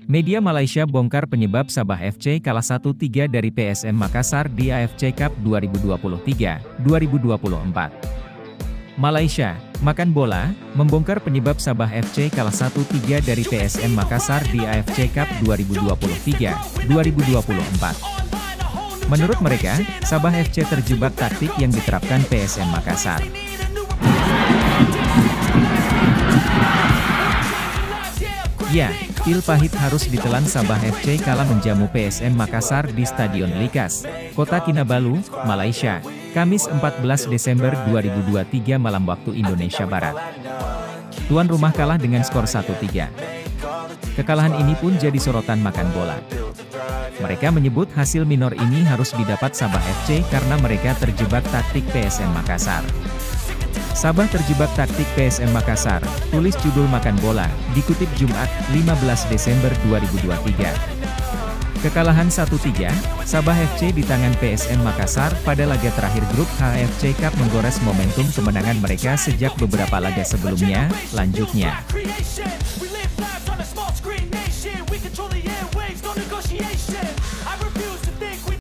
Media Malaysia bongkar penyebab Sabah FC kalah 1-3 dari PSM Makassar di AFC Cup 2023-2024. Malaysia, Makan Bola, membongkar penyebab Sabah FC kalah 1-3 dari PSM Makassar di AFC Cup 2023-2024. Menurut mereka, Sabah FC terjebak taktik yang diterapkan PSM Makassar. Ya, pil pahit harus ditelan. Sabah FC kalah menjamu PSM Makassar di Stadion Likas, Kota Kinabalu, Malaysia, Kamis 14 Desember 2023 malam waktu Indonesia Barat. Tuan rumah kalah dengan skor 1-3. Kekalahan ini pun jadi sorotan Makan Bola. Mereka menyebut hasil minor ini harus didapat Sabah FC karena mereka terjebak taktik PSM Makassar. Sabah terjebak taktik PSM Makassar, tulis judul Makan Bola, dikutip Jumat, 15 Desember 2023. Kekalahan 1-3, Sabah FC di tangan PSM Makassar pada laga terakhir grup AFC Cup menggores momentum kemenangan mereka sejak beberapa laga sebelumnya. Lanjutnya.